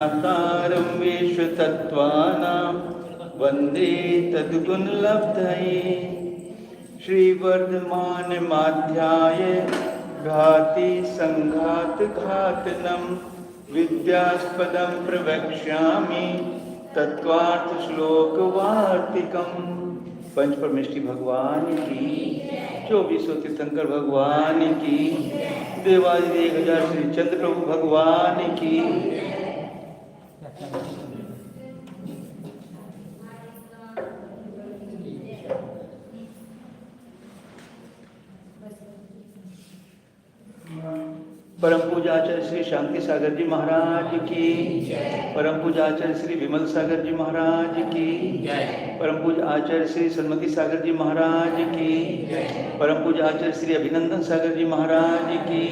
आकारं विश्वतत्त्वानां वन्दे तद्गुणलब्धये श्रीवर्धमानमाध्याय घाति संघातघातनं विद्यास्पदं प्रवक्ष्यामि तत्त्वार्थश्लोकवार्तिकम्। पंच परमेष्टि भगवान की, 24 तीर्थंकर भगवान की, देवादिदेव 1000 श्री चंद्र प्रभु भगवान की। परम पूजाचार्य श्री शांति सागर जी महाराज की, परम पूजाचार्य श्री विमल सागर जी महाराज की, परम पूज आचार्य श्री सन्मति सागर जी महाराज की, परम पूज आचार्य श्री अभिनंदन सागर जी महाराज की,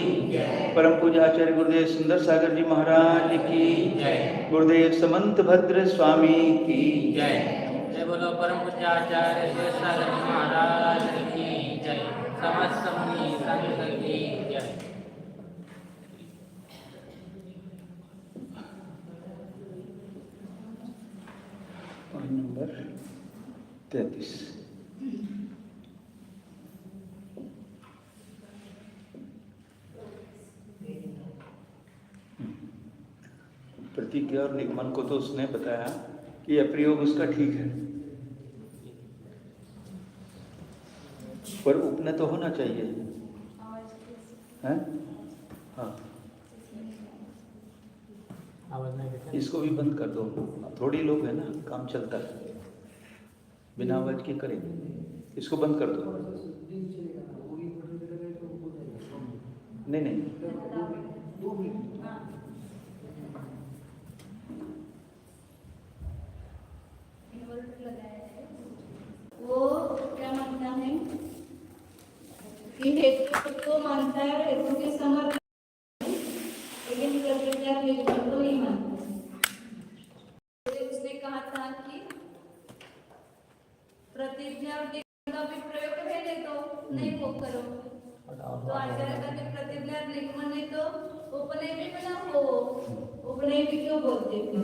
परम पूज आचार्य गुरुदेव सुंदर सागर जी महाराज की, गुरुदेव समंत भद्र स्वामी की जय। जय बोलो परम पूज आचार्य श्री सागर जी महाराज की जय। समस्त मुनि संत की जय। नंबर 33। प्रतिज्ञा और निगमन को तो उसने बताया कि यह प्रयोग उसका ठीक है, पर उपनय तो होना चाहिए है? हाँ, इसको भी बंद कर दो, थोड़ी लोग है ना, काम चलता है, बिना आवाज के करेंगे, इसको बंद कर दो। नहीं नहीं, वो क्या मानता है कि हेतु को मानता है, हेतु के समर्थ, लेकिन प्रतिज्ञा निगमन को नहीं मानता। उसने कहा था कि प्रतिज्ञा और निगमन का भी प्रयोग है, नहीं तो नहीं वो करो। तो आचार्य का प्रतिज्ञा निगमन नहीं तो उपनय भी बना हो, उपनय भी क्यों बोलते थे?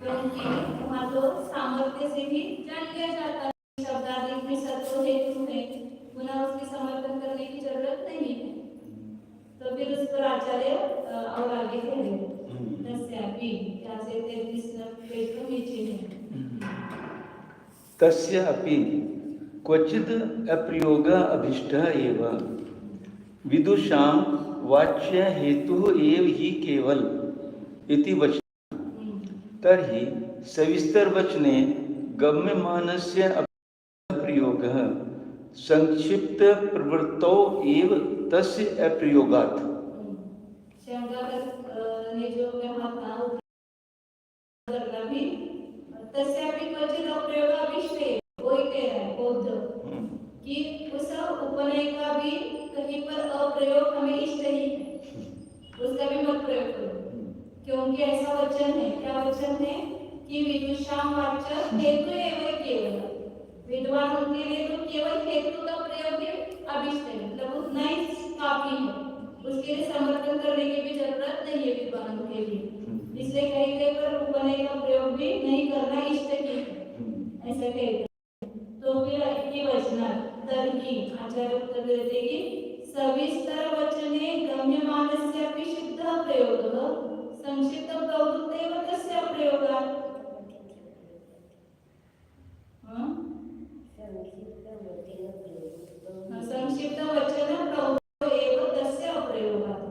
क्योंकि वहाँ तो सामर्थ्य से ही जान लिया जाता है, शब्दादि में सत्व हेतु है, पुनः उसके समर्थन करने की जरूरत नहीं है। तो फिर उस पर आचार्य और आगे कहे तस्यापि, यहाँ से 33 पेज को नीचे है, तस्यापि क्वचिद अप्रयोग अभिष्ट एव विदुषां वाच्य हेतु एव ही केवल इति वचन तर्हि सविस्तर वचने गम्यमानस्य अप्रयोगः संक्षिप्त प्रवृत्तौ एव तस्य अप्रयोगात्। ने जो कहा था भी तस्यापि क्वचित अप्रयोग अभिष्ट, वही कह रहा है बौद्ध कि उस उपनय का भी कहीं पर अप्रयोग हमें इष्ट ही है, उसका भी मत प्रयोग करो, क्योंकि ऐसा वचन है। क्या वचन है कि विदुषां वाच्य हेतु एव केवल, विद्वानों के लिए तो केवल हेतु का प्रयोग ही अभिष्ट है, मतलब उतना ही काफी है, उसके लिए समर्थन करने की भी जरूरत नहीं है विद्वानों के लिए। इसलिए कहीं कहीं पर उपनय का प्रयोग भी नहीं करना इष्ट ही है, ऐसा कहते हैं। तो फिर ये वचना तर्हि आचार्य उत्तर देते कि सविस्तर वचने गम्यमानस्य अपि शुद्ध प्रयोगः संक्षिप्त प्रवृत्तेव तस्य प्रयोगात्। संक्षिप्त वचन प्रवृत्तेव तस्य प्रयोगात्।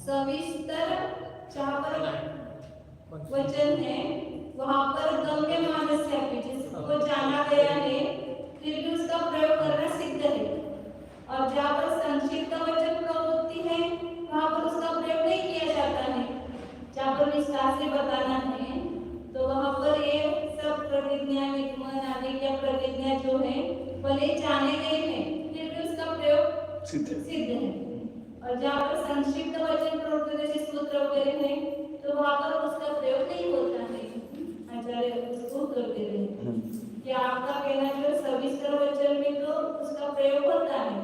सविस्तर जहाँ पर वचन है वहाँ पर गम्यमानस्य अपि, जिसको जाना गया है फिर भी उसका प्रयोग करना सिद्ध है, और जहाँ पर संक्षिप्त वचन प्रवृत्ति है वहाँ पर उसका प्रयोग नहीं किया जाता है। जहाँ पर विस्तार से बताना है तो वहाँ पर ये सब प्रतिज्ञा निगमन आदि क्या प्रतिज्ञा जो है भले जाने गए हैं फिर भी उसका प्रयोग सिद्ध है। और जहाँ पर संक्षिप्त वचन प्रवृत्ति जैसे सूत्र वगैरह है तो वहाँ पर उसका प्रयोग नहीं होता है। आचार्य उसको उत्तर दे रहे हैं कि आपका कहना जो सविस्तर वचन में तो उसका प्रयोग होता है,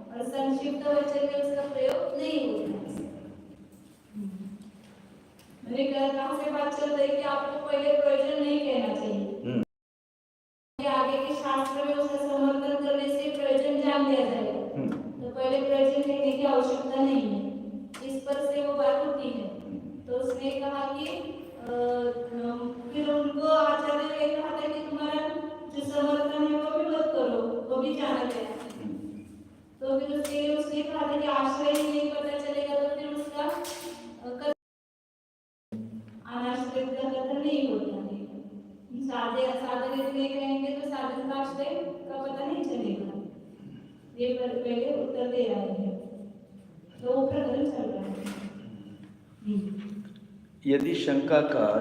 और संक्षिप्त वचन में उसका प्रयोग नहीं होता है। मैंने कहाँ से बात चल रही कि आपको पहले प्रयोजन नहीं कहना चाहिए, आगे के शास्त्र में उसका समर्थन करने से प्रयोजन जान लिया जाएगा, तो पहले प्रयोजन कहने की आवश्यकता नहीं है। इस पर से वो बात होती है। तो उसने कहा कि फिर उनको आचार्य ने कहा था कि तुम्हारा जो समर्थन है वो भी मत करो, वो भी जाना गया। तो फिर उसने कहा था कि आश्रय ही नहीं पता चलेगा तो फिर उसका अनाश्रित का कथन नहीं होता है। साधन इसलिए कहेंगे तो साधन का आश्रय का पता नहीं चलेगा। ये पहले उत्तर दे रहे हैं, तो प्रकरण चल रहा है। यदि शंकाकार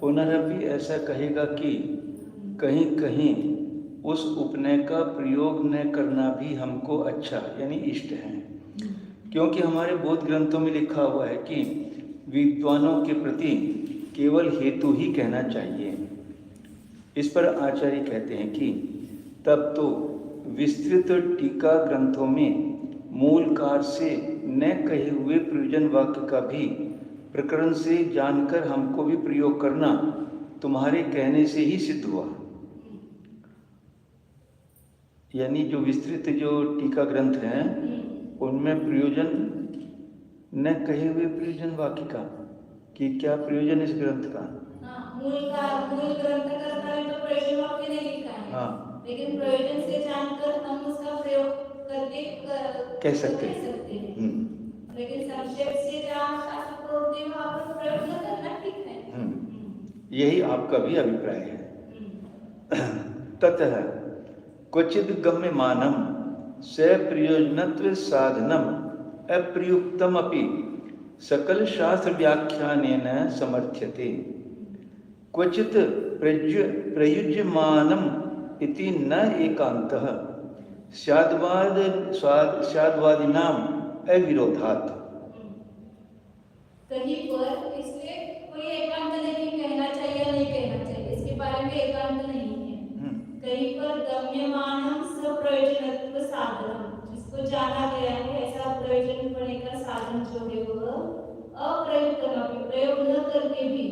पुनरपि ऐसा कहेगा कि कहीं कहीं उस उपनय का प्रयोग न करना भी हमको अच्छा यानी इष्ट है, क्योंकि हमारे बौद्ध ग्रंथों में लिखा हुआ है कि विद्वानों के प्रति केवल हेतु ही कहना चाहिए। इस पर आचार्य कहते हैं कि तब तो विस्तृत टीका ग्रंथों में मूलकार से न कहे हुए प्रयोजन वाक्य का भी प्रकरण से जानकर हमको भी प्रयोग करना तुम्हारे कहने से ही सिद्ध हुआ। यानी जो विस्तृत जो टीका ग्रंथ हैं उनमें प्रयोजन न कहे हुए प्रयोजन वाक्य का कि क्या प्रयोजन इस ग्रंथ का, मूल ग्रंथ करता है तो प्रयोजन वाक्य नहीं लिखा है। हाँ, लेकिन प्रयोजन से जानकर हम उसका प्रयोग करके कह सकते हैं। लेकिन संक्षेप से जहाँ शास्त्र प्रवृत्ति में वहाँ पर प्रयोग न करना ठीक है। यही आपका भी अभिप्राय है। ततः क्वचिद गम्यमानम सप्रयोजनत्व साधनम अप्रयुक्तम अपि सकल शास्त्र व्याख्यानेन समर्थ्यते। क्वचित प्रयुज्यमानम इति न एकांतः स्याद्वादिनाम अविरोधात्। कहीं पर इसलिए कोई एकांत नहीं कहना चाहिए या नहीं कहना चाहिए, इसके बारे में एकांत नहीं है। कहीं पर गम्यमानम सप्रयोजनत्व साधनम, जिसको जाना गया है ऐसा प्रयोजन पढ़ने का साधन जो है वह अप्रयुक्त प्रयोग न करके भी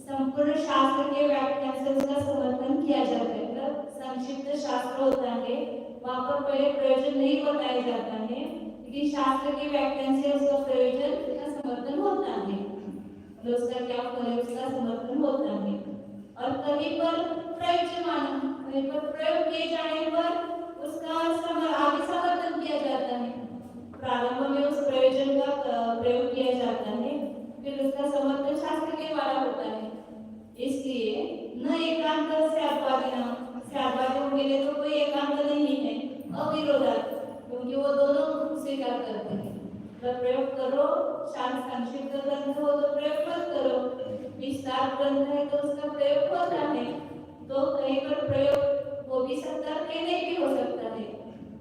संपूर्ण शास्त्र के व्याख्यान से उसका समर्थन किया जाता है। मतलब संक्षिप्त शास्त्र होता है वहाँ पर पहले प्रयोजन नहीं बताया जाता है, लेकिन शास्त्र के व्याख्यान से उसका प्रयोजन का समर्थन होता है, मतलब उसका क्या फल है उसका समर्थन होता है। और कहीं पर प्रयोज्यमान, कहीं पर प्रयोग किए जाने पर उसका आगे समर्थन किया जाता है। प्रारंभ में उस प्रयोजन का प्रयोग किया जाता है, फिर उसका समर्थन शास्त्र के द्वारा होता है। इसलिए न एकांत से स्याद्वादियों के लिए तो कोई एकांत नहीं है, अविरोधात, क्योंकि वो दोनों स्वीकार करते हैं। तो प्रयोग करो, संक्षिप्त ग्रंथ हो तो प्रयोग मत करो, विस्तार ग्रंथ है तो उसका प्रयोग होता है। तो कहीं पर प्रयोग हो भी सकता है, नहीं भी हो सकता है।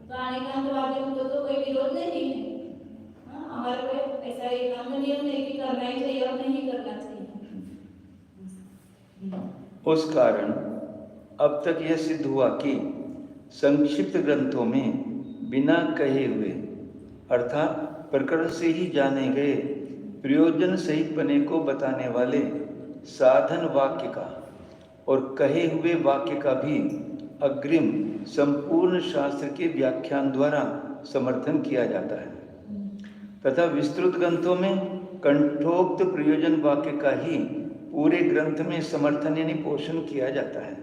तो अनेकांतवादियों को तो कोई विरोध नहीं है। हमारे को ऐसा एकांत नियम नहीं कि करना ही चाहिए और नहीं करना चाहिए। उस कारण अब तक यह सिद्ध हुआ कि संक्षिप्त ग्रंथों में बिना कहे हुए अर्थात प्रकरण से ही जाने गए प्रयोजन सहित पने को बताने वाले साधन वाक्य का और कहे हुए वाक्य का भी अग्रिम संपूर्ण शास्त्र के व्याख्यान द्वारा समर्थन किया जाता है, तथा विस्तृत ग्रंथों में कंठोक्त प्रयोजन वाक्य का ही पूरे ग्रंथ में समर्थन यानी पोषण किया जाता है।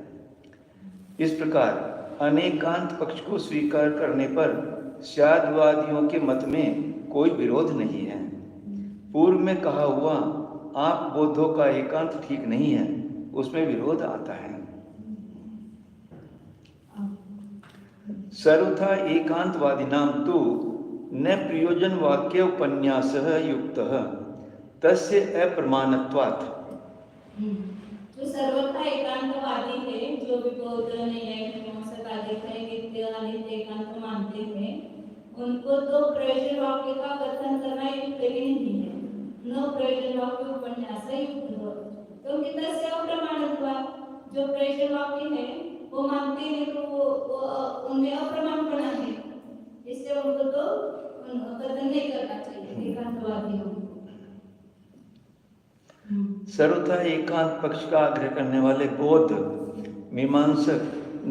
इस प्रकार अनेकांत पक्ष को स्वीकार करने पर स्याद्वादियों के मत में कोई विरोध नहीं है। पूर्व में कहा हुआ आप बौद्धों का एकांत ठीक नहीं है, उसमें विरोध आता है। सर्वथा एकांतवादिनां तु न प्रयोजन वाक्य उपन्यासः युक्तः तस्य अप्रमाणत्वात्। जो सर्वथा एकांतवादी है, जो भी बौद्ध नहीं है, मीमांसक आदि है, नित्य अनित्य एकांत मानते हैं, उनको तो प्रयोजन वाक्य का कथन करना युक्त ही नहीं है। न प्रयोजन वाक्य उपन्यास युक्त हो, क्योंकि तस्य अप्रमाणत्वात्, जो प्रयोजन वाक्य है वो मानते हैं तो वो उनमें अप्रमाणपना है, इसलिए इससे उनको तो कथन नहीं करना चाहिए एकांतवादी हो। सर्वथा एकांत पक्ष का आग्रह करने वाले बौद्ध मीमांसक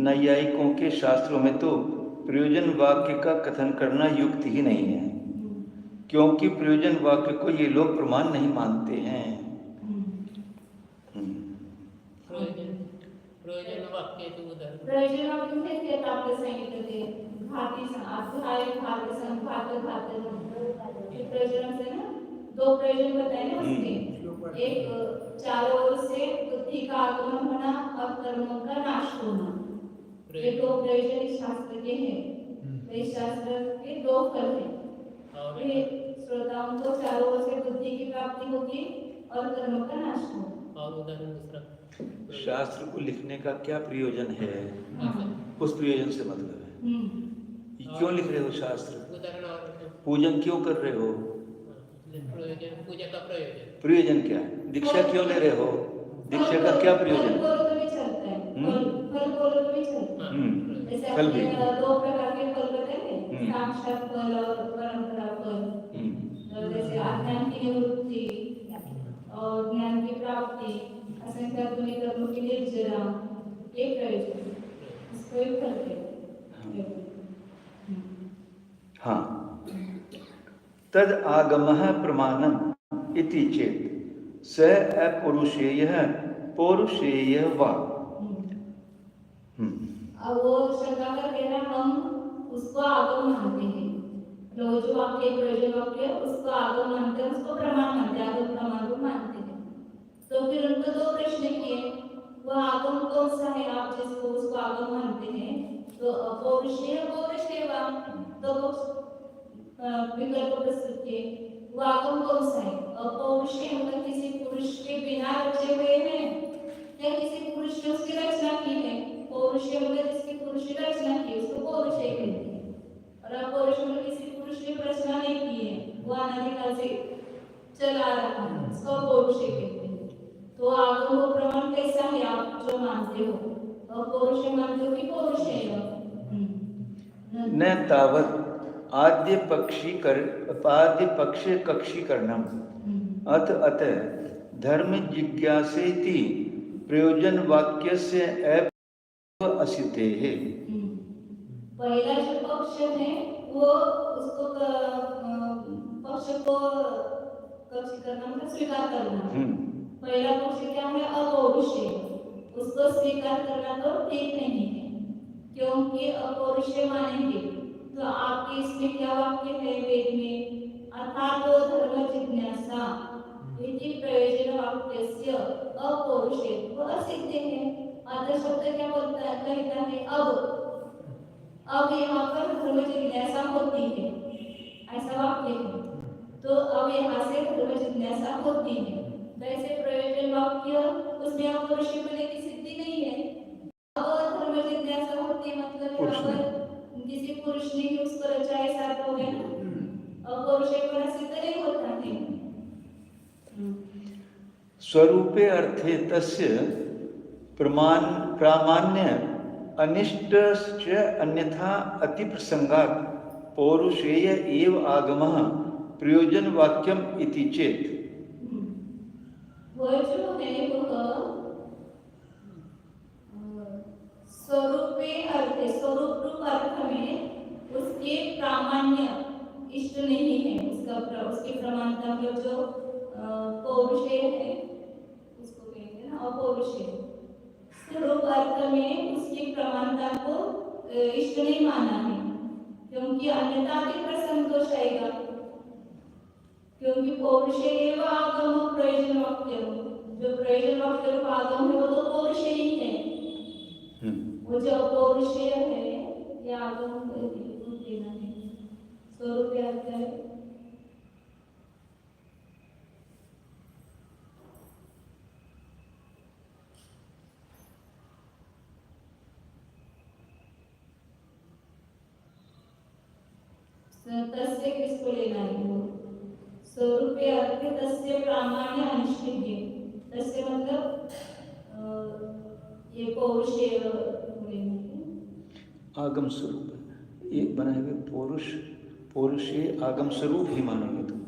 नैयायिकों के शास्त्रों में तो प्रयोजन वाक्य का कथन करना युक्त ही नहीं है, क्योंकि प्रयोजन वाक्य को ये लोग प्रमाण नहीं मानते हैं। प्रयोजन वाक्याचे उदाहरण प्रयोजन वाक्य तेच येतं आपलं सांगितलं ते घाती अध्याय घात संघात घात हे प्रयोजन असते ना, दो प्रयोजन बताए ना उसके, एक चारों ओर से बुद्धि का आगमन होना और कर्मों का नाश होना, ये दो प्रयोजन इस शास्त्र के हैं। इस शास्त्र के दो फल हैं, ये श्रोताओं को चारों ओर से बुद्धि की प्राप्ति होगी और कर्मों का नाश होगा। और उदाहरण दूसरा शास्त्र को लिखने का क्या प्रयोजन है, उस प्रयोजन से मतलब है। क्यों लिख रहे हो शास्त्र, उदाहरण और पूजन क्यों कर रहे हो, प्रयोजन पूजा का प्रयोजन प्रयोजन क्या है, दीक्षा क्यों ले रहे हो, दीक्षा का क्या प्रयोजन। फल बोलो तो भी चलता है, फल बोलो तो भी चलता है। जैसे फल भी आपने दो प्रकार के फल बताए, साक्षात फल और परंपरा फल। जैसे अज्ञान की निवृत्ति और ज्ञान की प्राप्ति, असंख्य गुणी कर्मों की निर्जरा, ये प्रयोजन, इसको ही फल कहते हैं। हाँ, तद आगमः प्रमाणम इति चेत स अपौरुषेयः पौरुषेयः वा। अब वो शंका कर कह रहा हम उसको आगम मानते हैं, जो वाक्य प्रयोजन वाक्य उसको आगम मानते हैं, उसको प्रमाण मानते हैं, आगम प्रमाण को मानते हैं। तो फिर उनको दो प्रश्न किए, वह आगम कौन सा है आप जिसको उसको आगम मानते हैं, तो अपौरुषेय पौरुषेय वा, तो विकल्प प्रस्तुत किए, वो आगम कौन सा है, अपौरुषेय मतलब किसी पुरुष के बिना रचे हुए हैं या किसी पुरुष ने उसकी रचना की है, पौरुषेय मतलब जिसकी पुरुष ने रचना की उसको पौरुषेय कहते हैं, और अपौरुषेय मतलब किसी पुरुष ने रचना नहीं की है, वो अनादिकाल से चला रहा है, उसको पौरुषेय कहते हैं। तो आगम को प्रमाण कैसा है आप जो मानते हो, अपौरुषेय मानते हो कि पौरुषेय। न तावत आद्य पक्ष कक्षीकरणम अथ अतः धर्म जिज्ञासेति प्रयोजन वाक्यस्य असिते है। पहला जो पक्ष है वो उसको पक्ष को कक्षीकरण मतलब स्वीकार करना। पहला पक्ष क्या है, अपौरुषेय, उसको स्वीकार करना तो ठीक नहीं है, क्योंकि अपौरुषेय मानेंगे तो आपके इसमें क्या वाक्य है वेद में, अर्थात धर्म जिज्ञासा इति प्रयोजन वाक्यस्य अपौरुषेय वो असिद्ध है। अतः शब्द क्या बोलता है, कहता है अब यहाँ पर धर्म जिज्ञासा होती है, ऐसा वाक्य है, तो अब यहाँ से धर्म जिज्ञासा होती है। वैसे प्रयोजन वाक्य उसमें अपौरुषेय होने की सिद्धि नहीं है, अब धर्म जिज्ञासा होती है मतलब अगर किसी पुरुष ने ही उसको रचा ऐसा हो गया ना, अपौरुषेय होना सिद्ध नहीं होता है। स्वरूपे अर्थे तस्य प्रामाण्य अनिष्टश्च अन्यथा अतिप्रसंगात् पौरुषेय एव आगमः प्रयोजन वाक्यम इति चेत। वह जो है वह स्वरूपे अर्थ, स्वरूप रूप अर्थ में उसके प्रामाण्य इष्ट नहीं है, उसकी प्रमाणता मतलब जो पौरुषेय है उसको कहते हैं ना अपौरुषेय, स्वरूप अर्थ में उसकी प्रमाणता को इष्ट नहीं माना है, क्योंकि अन्यथा भी प्रसंतोष आएगा, क्योंकि पौरुषेय एव आगम प्रयोजन वाक्य, जो प्रयोजन वाक्य रूप आगम है वो तो पौरुषेय ही है, वो जो पौरुषेय है ये आगम देना है। स्वरूप अर्थ है तस्य किसको लेना है, वो स्वरूप अर्थ तस्य प्रामाण्य अनिष्ठित, तस्य मतलब ये पौरुषेय लेना है। आगम स्वरूप एक बनाए हुए पौरुष ये आगम स्वरूप ही मानोगे तुम।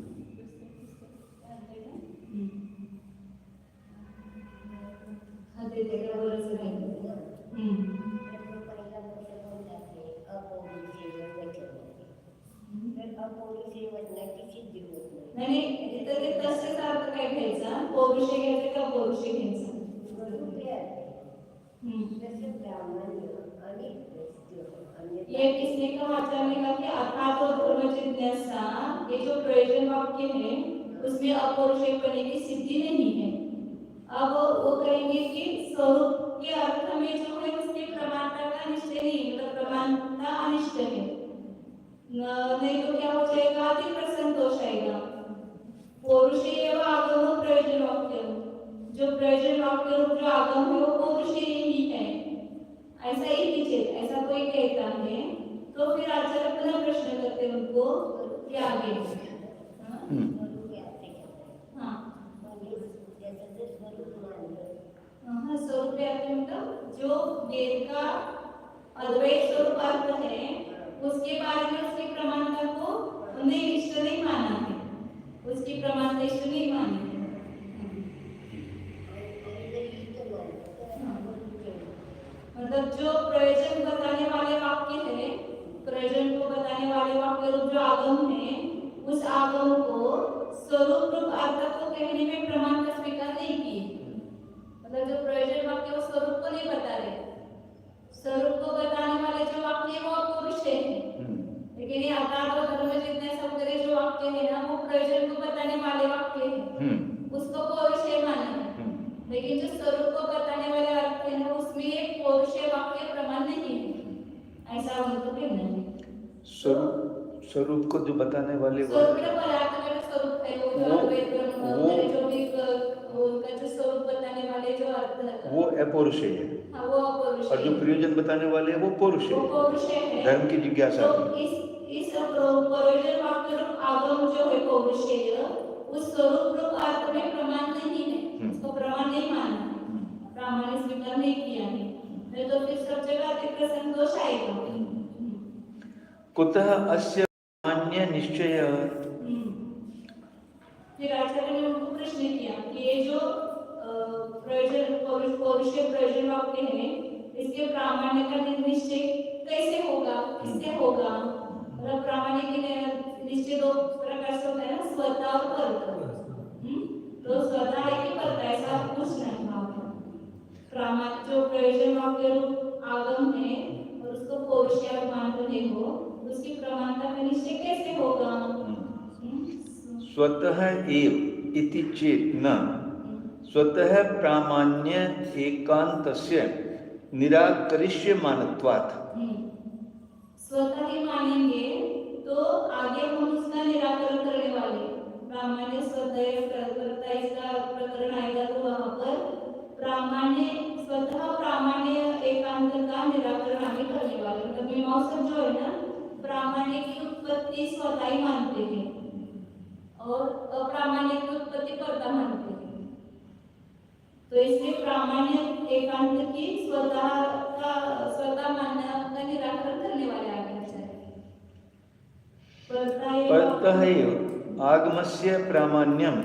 नाही इथं ते तसेच अर्थ काय घ्यायचा, पौरुषे घ्यायचा का पौरुषे घ्यायचा? ये किसने कहा आचार्य ने कहा कि अर्थात और ब्रह्म जिज्ञासा ये जो प्रयोजन वाक्य है उसमें अपौरुषेयपने की सिद्धि नहीं है। अब वो कहेंगे कि स्वरूप के अर्थ में जो है उसकी प्रमाणता का निश्चय नहीं, मतलब प्रमाणता अनिष्ट है, नहीं तो क्या हो जाएगा, अति प्रसन्न दोष आएगा। पौरुषेय एवं आगम प्रयोजन वाक्य, जो प्रयोजन वाक्य रूप जो आगम है वो पौरुषेय ही है, ऐसा ही नीचे ऐसा कोई कहता है तो फिर आचार्य पुनः प्रश्न करते हैं उनको कि आगे स्वरूप मतलब जो वेद का अद्वैत स्वरूप अर्थ है उसके बारे में उसकी प्रमाणता को उन्हें इष्ट नहीं माना है, उसकी प्रमाणता इष्ट नहीं मानी है। मतलब जो प्रयोजन बताने वाले वाक्य है, प्रयोजन को बताने वाले वाक्य रूप जो आगम है उस आगम को स्वरूप रूप अर्थ को कहने में प्रमाण का स्वीकार नहीं किए। मतलब जो प्रयोजन वाक्य वो स्वरूप को नहीं बता रहे, स्वरूप को बताने वाले जो वाक्य है वो पौरुषेय है, लेकिन ये अर्थात और धर्म जिज्ञासा वगैरह जो वाक्य है ना वो प्रयोजन को बताने वाले वाक्य है, उसको पौरुषेय माना है, लेकिन जो स्वरूप को बताने वाले अर्थ है ना उसमें एक पौरुषेय वाक्य प्रमाण नहीं है, ऐसा उनको कहना है। स्वरूप को जो बताने वाले स्वरूप है वो जो अद्वैत जो भी उनका जो स्वरूप बताने वाले जो अर्थ है वो अपौरुषेय है। हाँ, वो अपौरुषेय और जो प्रयोजन बताने वाले हैं वो पौरुषेय है, धर्म की जिज्ञासा तो इस प्रयोजन वाक्य रूप आगम जो है पौरुषेय उस स्वरूप रूप अर्थ में प्रमाण नहीं है, उसको प्रमाण नहीं माना, प्रामाणिक स्वीकार नहीं किया है, नहीं तो फिर सब जगह अतिक्र संतोष आएगा। कुतः अस्य मान्य निश्चय, फिर आचार्य ने उनको प्रश्न किया कि ये जो प्रयोजन पौरुषेय प्रयोजन वाक्य है इसके प्रामाण्य का निश्चय कैसे होगा, किससे होगा? मतलब प्रामाण्य के निश्चय दो प्रकार से होता है ना, स्वतः और परतः। तो स्वतः है कि परतः, ऐसा पूछना है प्रामाण्य जो प्रयोजन वाक्य रूप आगम है और उसको पौरुषेय मानते नहीं हो उसकी प्रमाणता का निश्चय कैसे होगा? स्वतः एव इति चेत् न स्वतः प्रामाण्य एकांतस्य निराकरिष्यमानत्वात्। स्वतः ही मानेंगे तो आगे हम उसका निराकरण करने वाले, प्रामाण्य स्वतः इसका प्रकरण आएगा तो वहां पर प्रामाण्य स्वतः प्रामाण्य एकांत का निराकरण आगे करने वाले। मतलब मीमांसक जो है ना प्रामाण्य की उत्पत्ति स्वतः ही मानते हैं और अप्रामाण्य की उत्पत्ति कर्ता मानते हैं, तो इसलिए प्रामाण्य एकांत की स्वतः मानना का निराकरण करने वाले आगे परतः एव आगमस्य प्रामाण्यम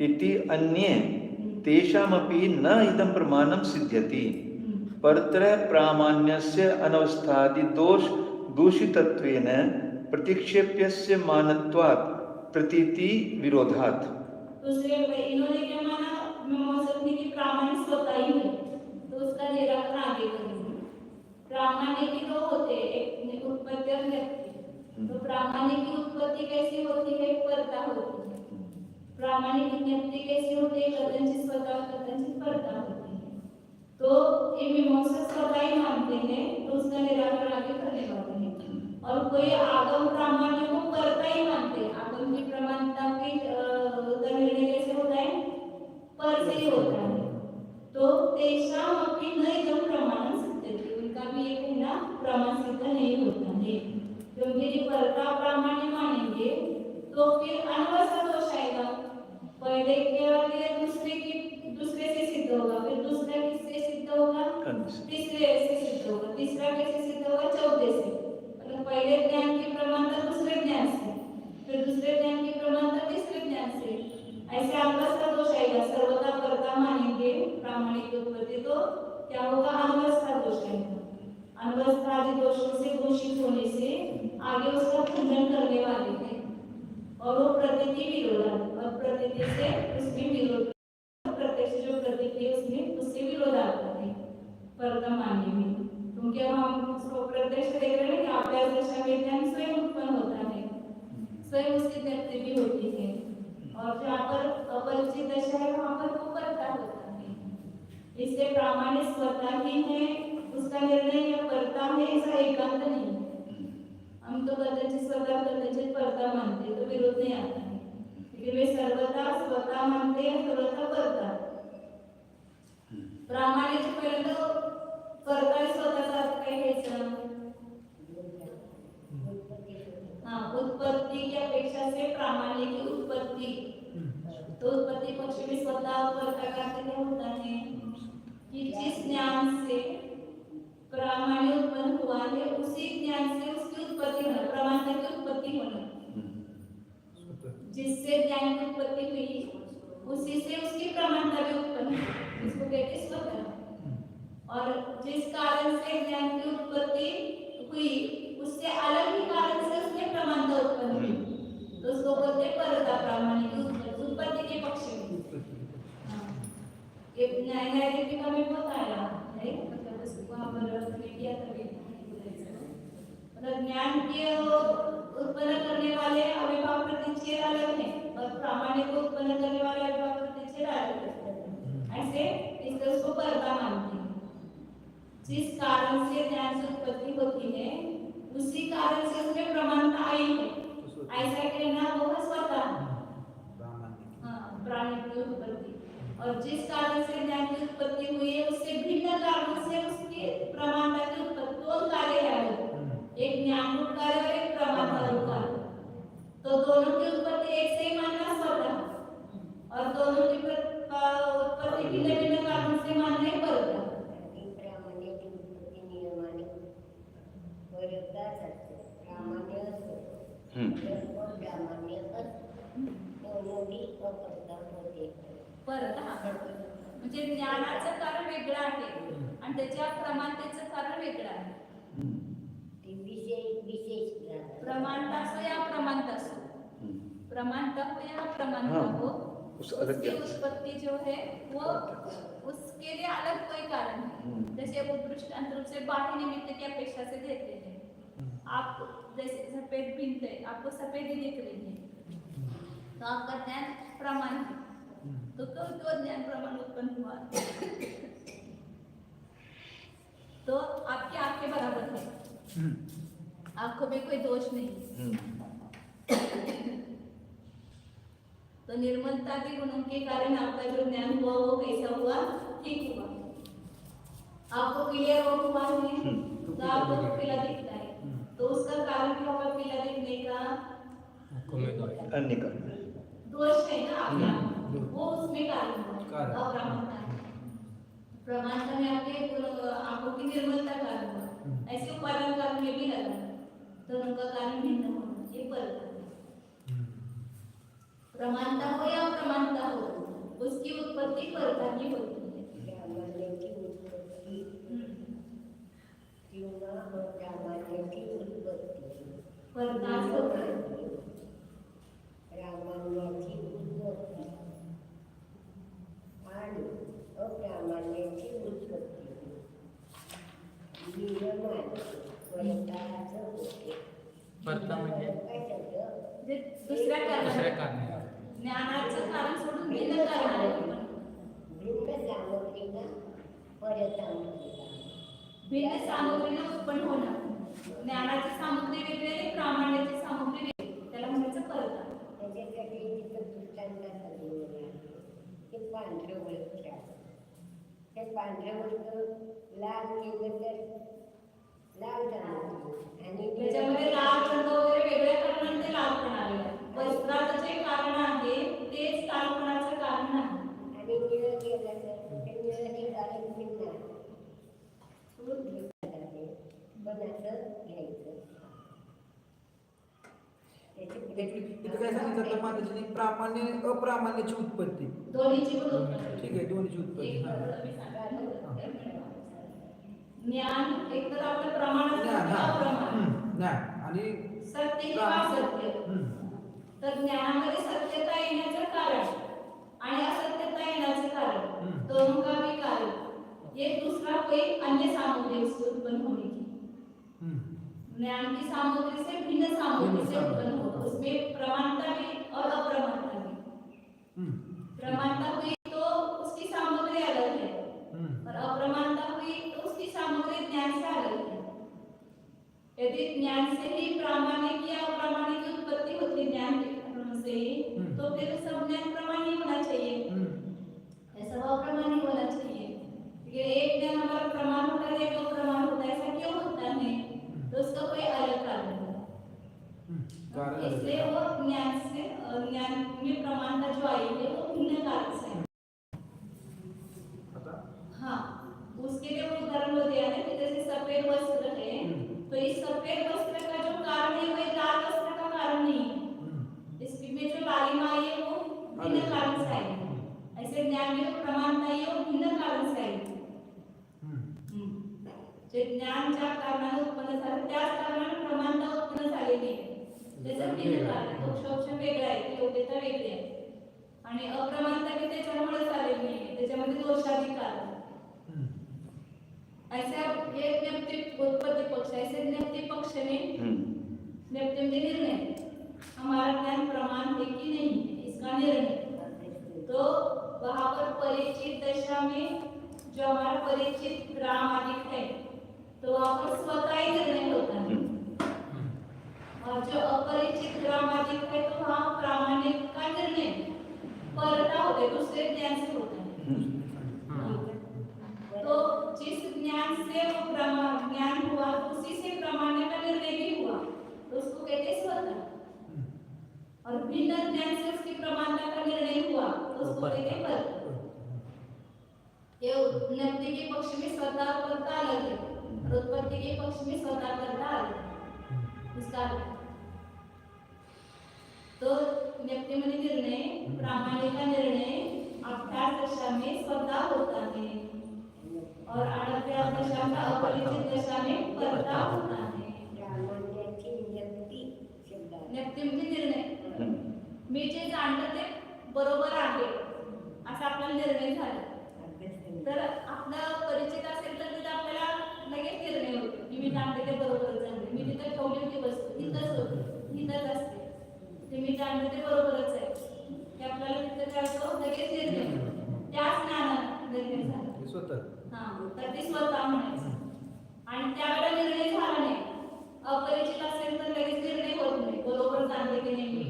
इति अन्ये तेषामपि न इदं प्रमाणं सिद्ध्यति। परतः प्रामाण्यस्य अनवस्थादि दोष दूषितत्वेन प्रतिक्षेप्यस्य मानत्वात् प्रतीति विरोधात्। दूसरे इन्होंने क्या माना, मीमांसक ने कि प्रामाण्य स्वतः ही है, तो उसका निराकरण आगे करेंगे। प्रामाण्य की दो होते हैं, एक उत्पत्ति और नियति। तो प्रामाण्य की उत्पत्ति कैसी होती है, परता होती है। प्रामाण्य की नियति कैसी होती है, कथनचित स्वतः कथनचित परता होती है। तो ये मीमांसक स्वतः ही मानते हैं, तो उसका निराकरण आगे करने वाले हैं। और कोई आगम प्रामाण्य को परता ही मानते हैं, आगम की प्रमाणता की निर्णय कैसे होता है, पर से ही होता है। तो तेषाम अपनी नए जब प्रमाण सिद्ध, उनका भी ये कहना प्रमाण सिद्ध नहीं होता है, क्योंकि यदि परता प्रामाण्य मानेंगे तो फिर अनवस्था दोष आएगा। पहले के दूसरे से सिद्ध होगा, फिर दूसरा किससे सिद्ध होगा, तीसरे से सिद्ध होगा, तीसरा कैसे सिद्ध होगा, चौथे से। मतलब पहले ऐसे अनवस्था दोष आएगा, सर्वथा कर्ता मानेंगे प्रामाणिक उत्पत्ति तो क्या होगा, अनवस्था दोष आएगा। अनवस्था आदि दोषों से दूषित होने से आगे उसका खंडन करने वाले हैं और वो प्रतीति विरोधाभास, और प्रतीति से उसमें विरोध, प्रत्यक्ष जो प्रतीति है उसमें उससे विरोधाभास है कर्ता मानने में। क्योंकि अब हम उसको प्रत्यक्ष देख रहे हैं कि अभ्यास दशा में ज्ञान स्वयं उत्पन्न होता है, स्वयं उसकी व्यक्ति भी होती है, और जहाँ पर अपरिचित दशा है वहाँ पर वो कर्ता होता है। इससे प्रामाणिक स्वतः ही है, उसका निर्णय या कर्ता है ऐसा एकांत नहीं है। हम तो कदाचित स्वतः कदाचित कर्ता मानते तो विरोध नहीं आता है, लेकिन वे सर्वथा स्वतः मानते हैं, सर्वथा कर्ता। प्रामाणिक पर्यंत कर्ता स्वतःचा अर्थ काय घ्यायचा? हाँ, उत्पत्ति की अपेक्षा से प्रामाण्य की उत्पत्ति, तो उत्पत्ति पक्ष में स्वतः कर्ता का अर्थ क्या होता है कि जिस ज्ञान से प्रामाण्य उत्पन्न हुआ है उसी ज्ञान से उसकी उत्पत्ति होना, प्रमाणता की उत्पत्ति होना। जिससे ज्ञान की उत्पत्ति हुई उसी से उसकी प्रमाणता भी उत्पन्न हुई, इसको कहते हैं स्वतः। और जिस कारण से ज्ञान की उत्पत्ति हुई उससे अलग ही कारण से उसमें प्रमाणता उत्पन्न हुई, तो उसको बोलते हैं परता, प्रामाणिक उत्पत्ति के पक्ष में। एक न्यायदीपिका में बताया है, मतलब उसको वहाँ पर किया था, मतलब ज्ञान के उत्पन्न करने वाले अविभाव प्रतिच्छेद अलग है और प्रामाणिक को उत्पन्न करने वाले अविभाव प्रतिच्छेद अलग है। ऐसे इसलिए उसको परता मानते हैं। जिस कारण से ज्ञान की उत्पत्ति होती है उसी कारण से उसमें प्रमाणता आई है, ऐसा कहना वो है स्वतः प्रामाणिक की उत्पत्ति। और जिस कारण से ज्ञान की उत्पत्ति हुई है उससे भिन्न कारणों से उसकी प्रमाणता की उत्पत्ति, दो कार्य है, एक ज्ञान रूप कार्य और एक प्रमाणता रूप कार्य। तो दोनों की उत्पत्ति एक से ही मानना स्वतः, और दोनों की उत्पत्ति भिन्न भिन्न कारणों से मानना ही परता। म्हणजे ज्ञानाचं कारण वेगळं आहे आणि त्याच्या प्रमाणतेचं कारण वेगळं आहे। प्रमाणता असो या प्रमाणता असो, प्रमाणता हो या प्रमाणता हो, उसकी उत्पत्ति जो है वो उसके लिए अलग कोई कारण है। जैसे वो दृष्टांत रूप से बाह्य निमित्त की अपेक्षा से देते हैं। आप जैसे सफेद भिंत है, आपको सफेद ही दिख रही है तो आपका ज्ञान प्रमाण है, तो क्यों ज्ञान प्रमाण उत्पन्न हुआ? तो आपकी आंखें बराबर है, आंखों में कोई दोष नहीं, तो निर्मलता के गुणों के कारण आपका जो ज्ञान हुआ वो कैसा हुआ? ठीक हुआ। आपको क्लियर हुआ है तो आपको पीला दिखता है, तो उसका कारण क्या हुआ पीला दिखने का? अन्य कारण दोष है ना आपका, वो उसमें कारण हुआ, अप्रमाणता। प्रमाणता में आपके आंखों की निर्मलता कारण हुआ, ऐसे उपादान कारण में भी लगा, दोनों का कारण भिन्न होना, ये परता है। प्रमाणता हो या अप्रमाणता हो, उसकी उत्पत्ति परता की होती है। परताच होता है। परता म्हणजे दुसऱ्या कारण ज्ञानाचं कारण सोडून भिन्न कारण आहे, भिन्न सामग्रीने उत्पन्न होणार। ज्ञानाची सामग्री वेगळी आणि प्रामाण्याची सामग्री वेगळी, त्याला म्हणायचं परता। त्याच्यामध्ये लाल रंग वगैरे वेगळ्या कारणाने ते लाल पण आले, वस्त्राचं जे कारण आहे तेच लालपणाचं कारण नाही। इथं काय सांगितलं तर माताजीने प्रामाण्य अप्रामाण्याची उत्पत्ती. दोन्हीची पण उत्पत्ती. ठीक आहे, दोन्हीची उत्पत्ती. एक हां. मी सांगितलं. ज्ञान एक तर आपलं प्रमाण असतं ज्ञान, किंवा हां. अप्रमाण. ज्ञान आणि सत्य किंवा असत्य. तर ज्ञानामध्ये सत्यता येण्याचं कारण आणि असत्यता येण्याचं कारण दोनों भी कारण ये दूसरा कोई अन्य सामग्री उससे उत्पन्न होने की ज्ञान की सामग्री से भिन्न सामग्री से उत्पन्न होगा उसमें प्रमाणता भी और अप्रमाणता भी। प्रमाणता हुई तो उसकी सामग्री अलग है और अप्रमाणता हुई तो उसकी सामग्री ज्ञान से अलग है। यदि ज्ञान से ही प्रामाणिक या अप्रामाणिक की उत्पत्ति होती है ज्ञान से ही तो फिर सब ज्ञान प्रमाणिक होना चाहिए, ऐसा अप्रमाणिक होना चाहिए। क्योंकि एक ज्ञान हमारा प्रमाण होता है एक अप्रमाण होता है, ऐसा क्यों होता है? तो उसका कोई अलग कारण है। इसलिए वो ज्ञान से ज्ञान में प्रमाणता जो आई है वो भिन्न कारण से है। हाँ, उसके लिए वो उदाहरण वो दिया है कि जैसे सफेद वस्त्र है तो इस सफेद वस्त्र का जो कारण है वो लाल वस्त्र का कारण नहीं है, इसमें जो लालिमा आई है वो भिन्न कारण से आई है। ऐसे ज्ञान में जो प्रमाणता है वो भिन्न कारण से आई है। जे ज्ञान ज्या कारणाने उत्पन्न झालं त्याच कारणाने प्रमाणता उत्पन्न झालेली आहे, त्याचं भिन्न कारण दोष वेगळा आहे, योग्यता वेगळी आहे आणि अप्रमाणता की त्याच्यामुळे झालेली नाही, त्याच्यामध्ये दोषाधिकार आहे। ऐसा ये ज्ञप्ति उत्पत्ति पक्ष, ऐसे ज्ञप्ति पक्ष में ज्ञप्ति में निर्णय हमारा ज्ञान प्रमाण है कि नहीं है इसका निर्णय। तो वहाँ पर परिचित दशा में जो हमारा परिचित ग्राम अधिक है तो वहाँ पर स्वतः ही निर्णय होता है, और जो अपरिचित ग्राम अधिक है तो वहाँ प्रामाणिक का निर्णय परता होता है, दूसरे ज्ञान से होता है। तो जिस ज्ञान से वो ज्ञान हुआ उसी से प्रमाण का निर्णय भी हुआ तो उसको कहते हैं स्वतः, और भिन्न ज्ञान से उसकी प्रमाणता का निर्णय हुआ तो उसको कहते हैं परता। ये ज्ञप्ति के पक्ष में स्वतः परता अलग है और उत्पत्ति के पक्ष में स्वतः परता अलग है, इसका तो ज्ञप्ति में निर्णय प्रामाणिक का निर्णय 18 दशा में स्वतः होता है और 38 दशा में अपरिचित दशा में परता होता है। ज्ञप्ति म्हणजे निर्णय, मी जे जाणलं ते बरोबर आहे असा आपला निर्णय झाला तर आपला परिचित असेल तर तिथे आपल्याला लगेच निर्णय होतो की मी जाणते ते बरोबरच आहे, मी तिथे ठेवली होती वस्तू इथंच होती इथंच असते, ते मी जाणते ते बरोबरच आहे, ते आपल्याला तिथे काय होतं लगेच निर्णय होतो, त्याच ज्ञानाने निर्णय झाला स्वतः। हां, तर ते स्वतः म्हणायचं आणि त्यावेळेला निर्णय झाला नाही, अपरिचित असेल तर लगेच निर्णय होत नाही, बरोबर जाणते की नाही मी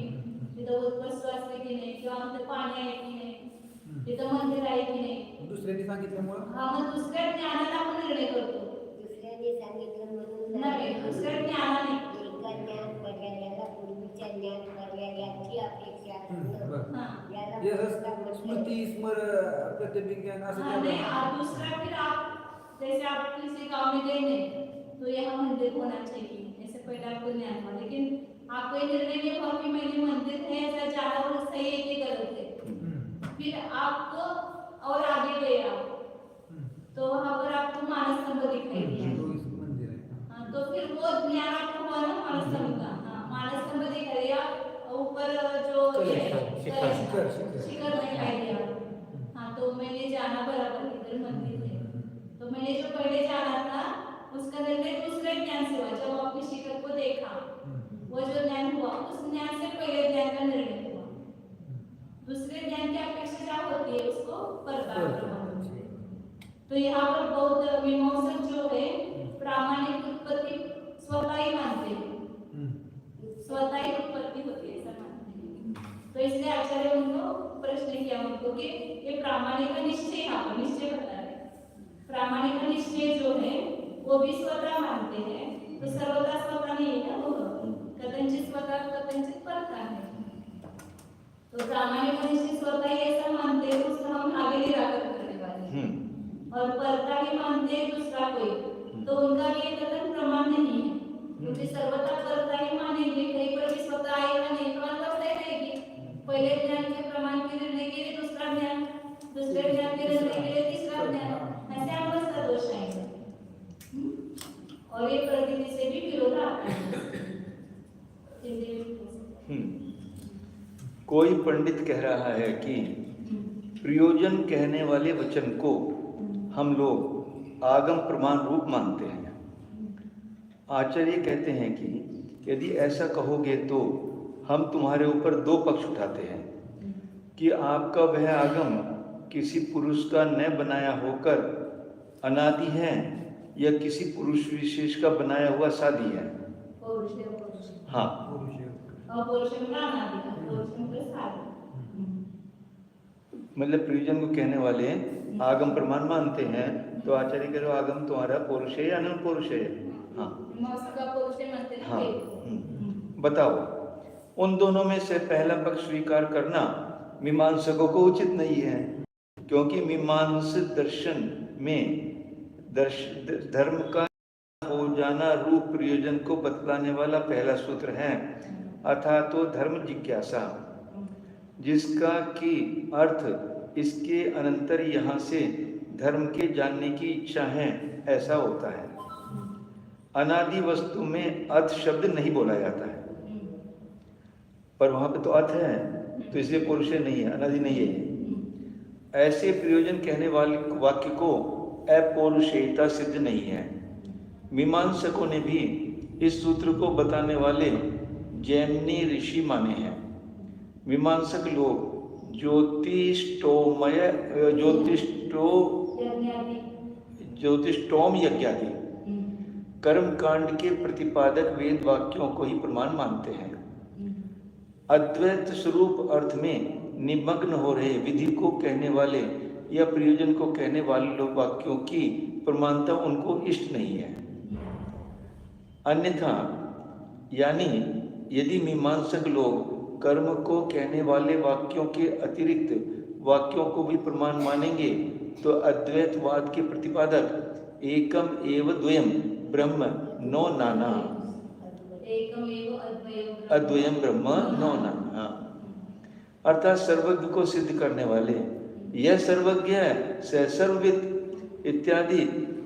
तिथं वस्तू असते की नाही किंवा तिथं पाणी आहे की नाही तिथं मंदिर आहे की नाही, दुसऱ्यांनी सांगितल्यामुळं हा मग दुसऱ्या ज्ञानाला आपण निर्णय करतो, दुसऱ्याने सांगितलं म्हणून नाही दुसऱ्या ज्ञानाने एका ज्ञान पर्यायाला पूर्वीच्या ज्ञान पर्यायाची अपेक्षा असणं, हां याला पुस्तकामध्ये स्मृती स्मर प्रतिज्ञान असं हाँ नहीं आप दूसरा फिर आप जैसे आप किसी गांव में गए नहीं तो यहाँ मंदिर होना चाहिए, ऐसे पहले आपको ज्ञान हुआ, लेकिन आपको ये निर्णय नहीं हुआ कि मैंने मंदिर है ऐसा जाना और सही है कि गलत है, फिर आपको और आगे गए आप तो वहाँ पर आपको मानस स्तंभ दिखाई दिया, मंदिर आहे। हाँ तो फिर वो ज्ञान आपको हुआ ना मानस स्तंभ का, हाँ मानस स्तंभ दिखाई दिया, ऊपर जो ये शिखर दिखाई दिया, हाँ तो मैंने जाना बराबर इधर मंदिर है, तो मैंने जो पहले जाना था उसका निर्णय दूसरे ज्ञान से हुआ, जब आपने शिखर को देखा वो जो ज्ञान हुआ उस ज्ञान से पहले ज्ञान का निर्णय हुआ, दूसरे ज्ञान की अपेक्षा क्या होती है उसको परता। तो यहाँ पर बौद्ध मीमांसक जो है प्रामाणिक उत्पत्ति स्वतः ही मानते हैं, स्वतः ही उत्पत्ति होती है ऐसा मानते हैं, तो इसलिए आचार्य उनको प्रश्न किया उनको कि ये प्रामाणिक का निश्चय, यहाँ पर निश्चय बता रहे, प्रामाणिक का निश्चय जो है वो भी स्वतः मानते हैं, तो सर्वदा स्वतः नहीं है वो कथनचित स्वतः कथनचित परता है, तो प्रामाणिक का निश्चय स्वतः ही ऐसा मानते हैं उसका हम आगे निराकरण करने वाले हैं, और परता ही मानते हैं दूसरा कोई तो उनका भी ये कथन प्रमाण नहीं है, क्योंकि सर्वथा करता ही मानेंगे, कहीं पर भी स्वतः आएगा नहीं तो करता ही रहेगी। पहले ज्ञान के प्रमाण के निर्णय के लिए दूसरा ज्ञान, दूसरे ज्ञान के निर्णय के लिए तीसरा ज्ञान, ऐसे अवस्था दोष आएगा। और ये प्रकृति से भी विरोध आता है। कोई पंडित कह रहा है कि प्रयोजन कहने वाले वचन को हम लोग आगम प्रमाण रूप मानते हैं। आचार्य कहते हैं कि यदि ऐसा कहोगे तो हम तुम्हारे ऊपर दो पक्ष उठाते हैं कि आपका वह आगम किसी पुरुष का न बनाया होकर अनादि है या किसी पुरुष विशेष का बनाया हुआ सादी है। हाँ, मतलब प्रयोजन को कहने वाले आगम प्रमाण मानते हैं, तो आचार्य कह रहे हो आगम तुम्हारा पौरुष है या अनंत पौरुष है। हाँ, बताओ उन दोनों में से पहला पक्ष स्वीकार करना मीमांसकों को उचित नहीं है, क्योंकि मीमांस दर्शन में धर्म का हो जाना रूप प्रयोजन को बतलाने वाला पहला सूत्र है, अर्थात तो धर्म जिज्ञासा, जिसका कि अर्थ इसके अनंतर यहाँ से धर्म के जानने की इच्छा है, ऐसा होता है। अनादि वस्तु में अर्थ शब्द नहीं बोला जाता है, पर वहां पे तो अर्थ है, तो इसलिए पौरुष नहीं है, अनादि नहीं है। ऐसे प्रयोजन कहने वाले वाक्य को अपौरुषेयता सिद्ध नहीं है। मीमांसकों ने भी इस सूत्र को बताने वाले जैमिनी ऋषि माने हैं। मीमांसक लोग ज्योतिष्टोम यज्ञादि कर्म कांड के प्रतिपादक वेद वाक्यों को ही प्रमाण मानते हैं। अद्वैत स्वरूप अर्थ में निमग्न हो रहे विधि को कहने वाले या प्रयोजन को कहने वाले लोग वाक्यों की प्रमाणता उनको इष्ट नहीं है। अन्यथा यानी यदि मीमांसक लोग कर्म को कहने वाले वाक्यों के अतिरिक्त वाक्यों को भी प्रमाण मानेंगे तो अद्वैतवाद के प्रतिपादक एकम एव द्वयम ब्रह्म नो नाना, अद्वयम ब्रह्म नो नाना, अर्थात सर्वज्ञ को सिद्ध करने वाले यह सर्वज्ञ है स सर्वविद इत्यादि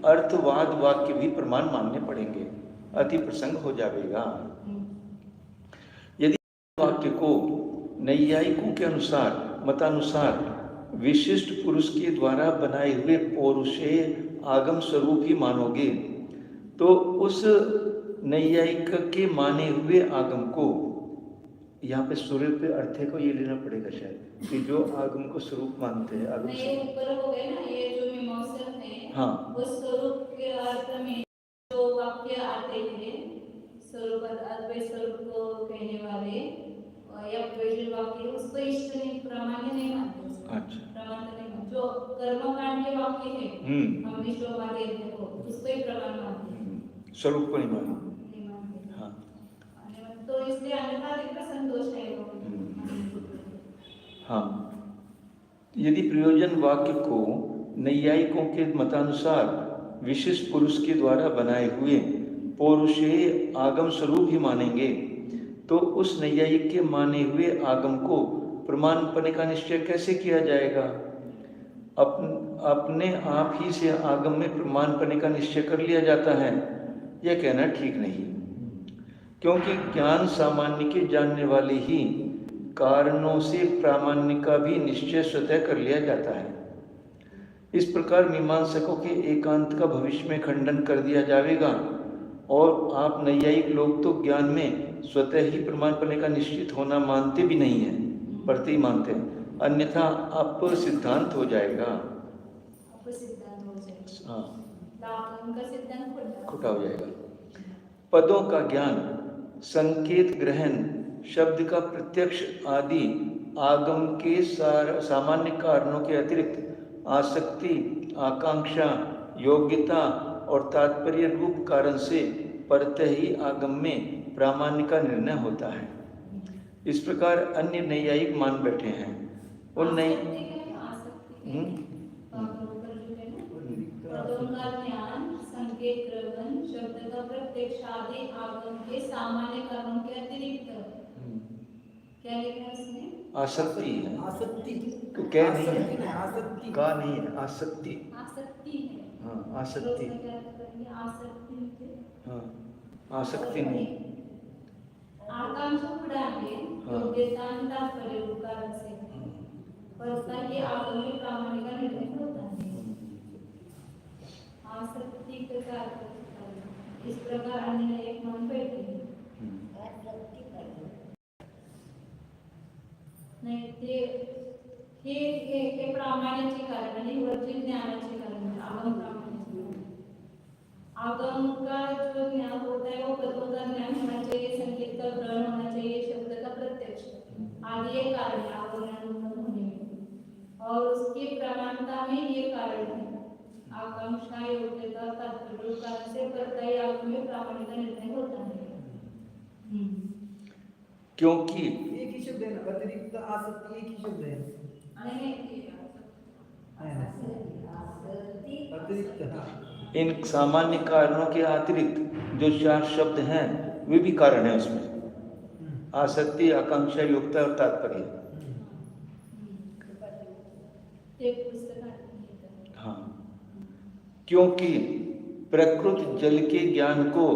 अर्थवाद वाक्य भी प्रमाण मानने पड़ेंगे, अति प्रसंग हो जाएगा। यदि वाक्य को नैयायिकों के अनुसार मतानुसार विशिष्ट पुरुष के द्वारा बनाए हुए पौरुषेय आगम स्वरूप ही मानोगे तो उस नैयायिक के माने हुए आगम को, यहाँ पे सूर्य पे अर्थ को ये लेना पड़ेगा शायद कि जो आगम को स्वरूप मानते हैं आगम ये ऊपर हो गए ना, ये जो मीमांसक हैं, हाँ, वो स्वरूप के अर्थ में जो वाक्य आते हैं स्वरूप अद्वैत स्वरूप को कहने वाले या प्रयोजन वाक्य उसको इष्ट नहीं प्रामाण्य नहीं मानते। अच्छा, प्रमाण नहीं मानते। जो कर्मकांड के वाक्य है हम विश्ववादी देखो उसको ही प्रमाण मानते हैं, स्वरूप को नहीं मानते। हाँ, तो इसलिए अन्यथा देखकर संतोष है वो। हाँ, यदि प्रयोजन वाक्य को नैयायिकों के मतानुसार विशिष्ट पुरुष के द्वारा बनाए हुए पौरुषेय आगम स्वरूप ही मानेंगे तो उस नैयायिक के माने हुए आगम को प्रमाण पने का निश्चय कैसे किया जाएगा? अपने आप ही से आगम में प्रमाण पने का निश्चय कर लिया जाता है, यह कहना ठीक नहीं, क्योंकि ज्ञान सामान्य के जानने वाले ही कारणों से प्रामाण्य का भी निश्चय स्वतः कर लिया जाता है। इस प्रकार मीमांसकों के एकांत का भविष्य में खंडन कर दिया जाएगा और आप नैयायिक लोग तो ज्ञान में स्वतः ही प्रमाण पने का निश्चित होना मानते भी नहीं है, परते ही मानते हैं, अन्यथा अप सिद्धांत हो जाएगा। हाँ, खोटा हो जाएगा। पदों का ज्ञान, संकेत ग्रहण, शब्द का प्रत्यक्ष आदि आगम के सामान्य कारणों के अतिरिक्त आसक्ति, आकांक्षा, योग्यता और तात्पर्य रूप कारण से परतः ही आगम में प्रामाण्य का निर्णय होता है। इस प्रकार अन्य नैयायिक मान बैठे हैं। उन नई संकेत ग्रहण, शब्द का प्रत्यक्ष आदि आगम के सामान्य कर्मों के अतिरिक्त क्या लिखा है उसमें? आसक्ति है, आसक्ति तो क्या नहीं आसक्ति है, आसक्ति का नहीं है, आसक्ति। आसक्ति है। हाँ आसक्ति, लोग क्या करेंगे? आसक्ति थे। हाँ आसक्ति नहीं। आकांक्षा उड़ाने हाँ। योग्यता तात्पर्य कारण से परता के आगम में प्रामाणिक का निर्णय होता है। आसक्ति के कारण इस प्रकार अन्य एक मन बैठे हैं। नाही हे प्रामाण्याचे कारण आणि वरचे ज्ञानाचे कारण आगम प्रामाण्याचे। आगम का जो ज्ञान होता है वो पदों का ज्ञान होना चाहिए, संकेत का ग्रहण होना चाहिए, शब्द का प्रत्यक्ष आदि ये कारण है आगम ज्ञान होने में। और उसकी प्रमाणता में ये कारण है आकांक्षा योग्यता तात्पर्य कारण से परताई आगम में प्रामाणिक का निर्णय होता है। क्योंकि एक ही शब्द है ना, अतिरिक्त आसक्ति एक ही शब्द है अतिरिक्त। हाँ इन सामान्य कारणों के अतिरिक्त जो 4 शब्द हैं वे भी कारण है उसमें, आसक्ति, आकांक्षा, योग्यता और तात्पर्य। हाँ, क्योंकि प्रकृत जल के ज्ञान को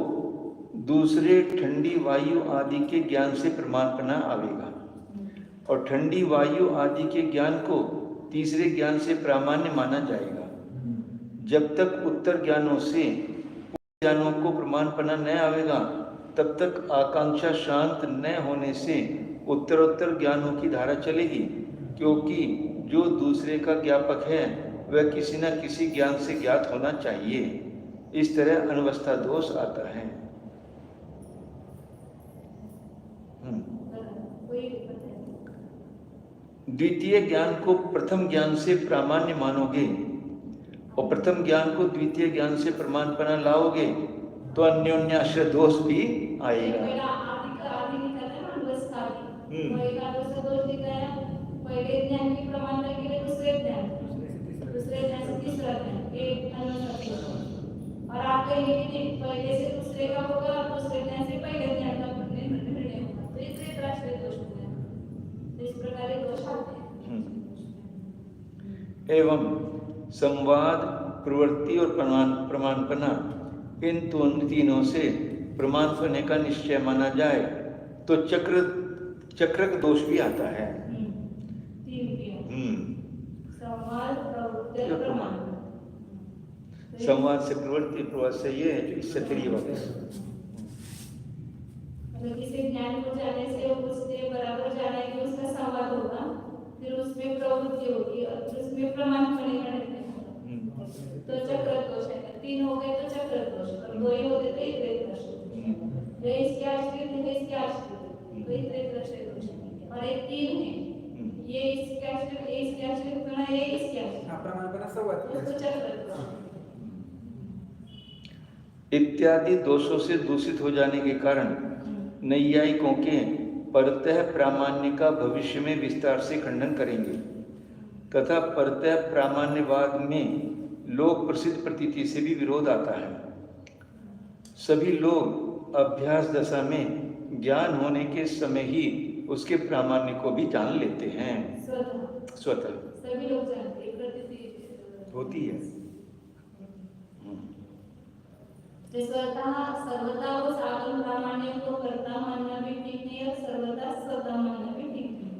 दूसरे ठंडी वायु आदि के ज्ञान से प्रमाणपना आवेगा और ठंडी वायु आदि के ज्ञान को तीसरे ज्ञान से प्रामाण्य माना जाएगा। जब तक उत्तर ज्ञानों से ज्ञानों को प्रमाणपना न आवेगा तब तक आकांक्षा शांत न होने से उत्तरोत्तर ज्ञानों की धारा चलेगी, क्योंकि जो दूसरे का ज्ञापक है वह किसी न किसी ज्ञान से ज्ञात होना चाहिए। इस तरह अनवस्था दोष आता है। द्वितीय ज्ञान को प्रथम ज्ञान से प्रामाण्य मानोगे और प्रथम ज्ञान को द्वितीय ज्ञान से प्रमाणपना लाओगे तो अन्योन्याश्रय दोष भी आएगा। पहले ज्ञान की प्रमाणता के लिए दूसरे ज्ञान से तीसरा ज्ञान एक और आप कहेंगे कि पहले से दूसरे का होगा, दूसरे ज्ञान से पहले ज्ञान का निर्णय होगा, तो इससे राष्ट्रीय दोष हो गया। तो इस प्रकार के दोष आते हैं। एवं संवाद, प्रवृत्ति और प्रमाणपना इन तीनों से प्रमाणपने का निश्चय माना जाए तो चक्रक दोष भी आता है। संवाद, प्रवृत्ति और प्रमाण। संवाद से प्रवृत्ति, प्रवृत्ति से ये है जो इससे फिर ये वापस मतलब किसी ज्ञान को जाने से उससे बराबर जाना है कि उसका संवाद होगा, फिर उसमें प्रवृत्ति होगी और फिर उसमें प्रमाण बनेगा नहीं, तो चक्र दोष है। 3 हो गए तो चक्र दोष और 2 ही होते तो इतरेत दोष। जो इसके आश्रित है इसके आश्रित तो इतरेत दोष और एक 3 है ये इसके आश्रित बना ये इसके आश्रित प्रमाण बना संवाद तो चक्र दोष इत्यादि दोषों से दूषित हो जाने के कारण नैयायिकों के परतः प्रामाण्य का भविष्य में विस्तार से खंडन करेंगे तथा परतः प्रामाण्यवाद में लोक प्रसिद्ध प्रतीति से भी विरोध आता है। सभी लोग अभ्यास दशा में ज्ञान होने के समय ही उसके प्रामाण्य को भी जान लेते हैं। स्वतः सभी लोग जानते हैं, प्रतीति होती है। सर्वथा उस आगम प्रामाण्य को कर्ता मानना भी ठीक नहीं और सर्वथा स्वतः मानना भी ठीक नहीं।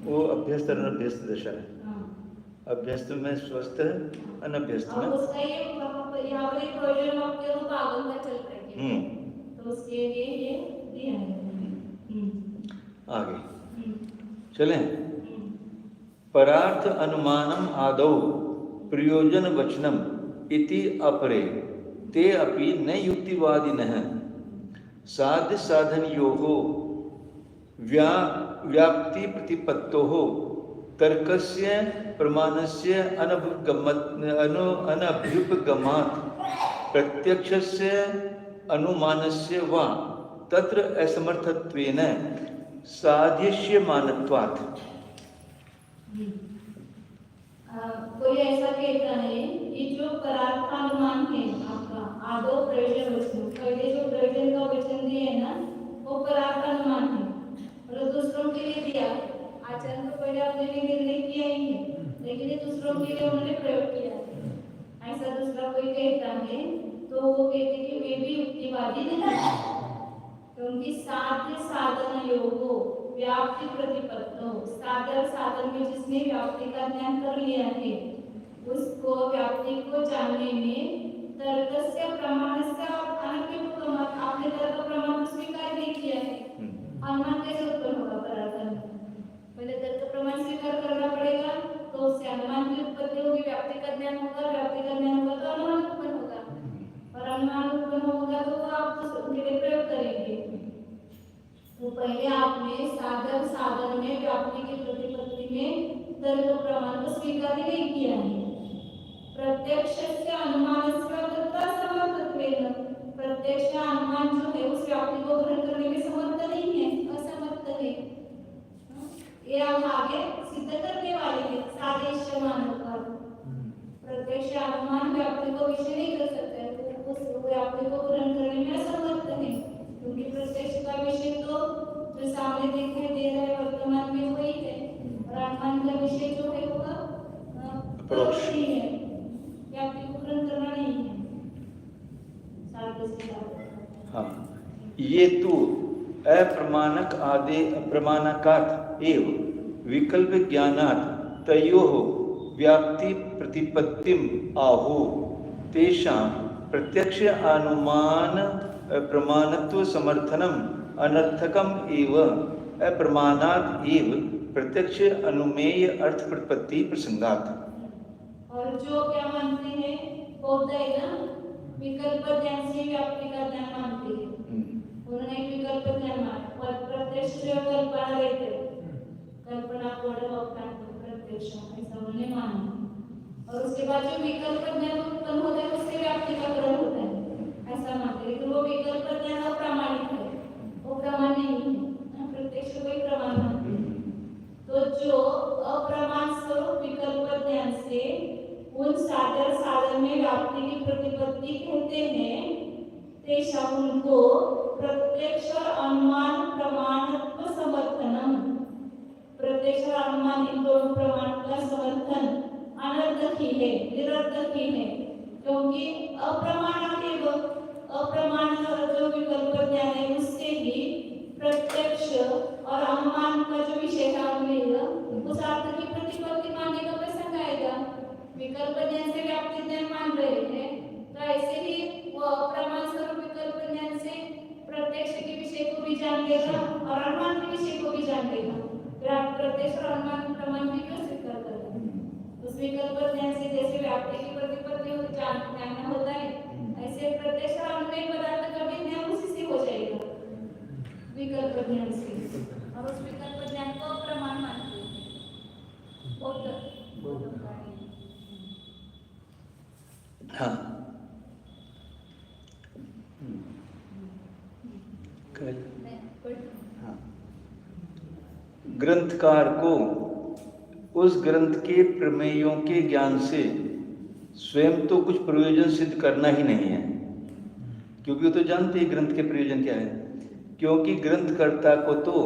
वो अभ्यस्त और अनभ्यस्त दशा है। अभ्यस्त में स्वस्थ है, अनभ्यस्त में उसका ये यहाँ पर एक प्रयोजन वाक्य रूप आगम का चल रहा है तो उसके लिए ये दिया है। आगे चलें। परार्थ अनुमानम आदौ प्रयोजन वचनम इति अपरे ते अपि न युक्तिवादिनः साध्य साधनयोः व्याप्ति प्रतिपत्तोः तर्कस्य प्रमाणस्य अनभ्युपगमात् प्रत्यक्षस्य अनुमानस्य वा तत्र असमर्थत्वेन साध्यस्यमानत्वात्। कोई ऐसा कहता है कि जो परार्थानुमान है आपका आदो प्रयोजन वचन, पहले जो प्रयोजन का वचन दिए है ना वो परार्थानुमान है, मतलब दूसरों के लिए दिया। आचरण तो पहले आपने निर्णय किया ही है, लेकिन ये दूसरों के लिए उन्होंने प्रयोग किया है। ऐसा दूसरा कोई कहता है तो वो कहते हैं कि वे भी युक्तिवादी नहीं है, क्योंकि साध्य साधन योगो व्याप्ति प्रतिपत्तो, साध्य और साधन में जिसने व्याप्ति का ज्ञान कर लिया है उसको व्याप्ति को जानने में तर्कस्य प्रमाणस्य और अनभिप्रेत, आपने तर्क प्रमाण स्वीकार नहीं किया है, अनुमान कैसे उत्पन्न होगा? परार्थन पहले तर्क प्रमाण स्वीकार करना पड़ेगा, तो उससे अनुमान की उत्पत्ति होगी, व्याप्ति का ज्ञान होगा, व्याप्ति का ज्ञान होगा तो अनुमान उत्पन्न होगा, और अनुमान उत्पन्न होगा तो आप उसके लिए प्रयोग करेंगे। तो पहले आपने साधन साधन में व्याप्ति की प्रतिपत्ति में तर्क प्रमाण को स्वीकार नहीं किया है। प्रत्यक्ष से अनुमान प्रत्यक्ष अनुमान जो है उस व्याप्ति को ग्रहण करने में समर्थ नहीं है, असमर्थ है। ये हम आगे सिद्ध करने वाले हैं सादृश्य मानकर। प्रत्यक्ष अनुमान व्याप्ति को विषय नहीं कर सकते, तो उस व्याप्ति को ग्रहण करने में असमर्थ है, क्योंकि प्रत्यक्ष का विषय तो जो सामने दिखाई दे रहा है वर्तमान में वही है, और अनुमान का विषय जो है वो परोक्ष ही है, व्याप्ति को ग्रहण करना नहीं है। हाँ, ये तो अप्रमाणक आदे अप्रमाणकात् एव विकल्प ज्ञानात् तयोः व्याप्ति प्रतिपत्तिम आहु तेषां प्रत्यक्ष अनुमान प्रमाणत्व समर्थनम अनर्थकम एव अप्रमाणात् एव प्रत्यक्ष अनुमेय अर्थ प्रतिपत्ति प्रसंगात्। और जो क्या मानते हैं बौद्ध है ना, विकल्प ज्ञान से व्याप्ति का ज्ञान मानते हैं, उन्होंने विकल्प ज्ञान माना और प्रत्यक्ष जो कल्पना रहते कल्पना को प्रत्यक्ष ऐसा उन्होंने माना, और उसके बाद जो विकल्प ज्ञान उत्पन्न होता है उससे व्याप्ति का ग्रहण होता है ऐसा मानते हैं। लेकिन वो विकल्प ज्ञान अप्रामाणिक है, वो प्रमाण नहीं है, प्रत्यक्ष को ही प्रमाण मानते हैं। तो जो अप्रमाण स्वरूप विकल्प ज्ञान से उन साधन साधन में व्याप्ति की प्रतिपत्ति कहते हैं, तेषा उनको प्रत्यक्ष और अनुमान प्रमाणत्व समर्थनम, प्रत्यक्ष और अनुमान इन दोनों प्रमाण का समर्थन अनर्थक ही है, निरर्थक ही है, क्योंकि अप्रमाण जो विकल्प ज्ञान है उससे ही प्रत्यक्ष और अनुमान का जो विषय है उस अर्थ की प्रतिपत्ति मानने का प्रसंग आएगा। विकल्प ज्ञान से व्याप्ति ज्ञान मान रहे हैं, तो ऐसे ही वो अप्रमाण स्वरूप विकल्प ज्ञान से प्रत्यक्ष के विषय को भी जान लेगा और अनुमान के विषय को भी जान लेगा। फिर आप प्रत्यक्ष और अनुमान प्रमाण में क्यों स्वीकार करते हैं? उस विकल्प ज्ञान से जैसे व्याप्ति की प्रतिपत्ति को जानना होता है, ऐसे प्रत्यक्ष और अनुमेय पदार्थ का भी ज्ञान उसी से हो जाएगा विकल्प ज्ञान से, और उस विकल्प ज्ञान को अप्रमाण मानते हैं। हाँ, हाँ, ग्रंथकार को उस ग्रंथ के प्रमेयों के ज्ञान से स्वयं तो कुछ प्रयोजन सिद्ध करना ही नहीं है, क्योंकि वो तो जानते हैं ग्रंथ के प्रयोजन क्या है, क्योंकि ग्रंथकर्ता को तो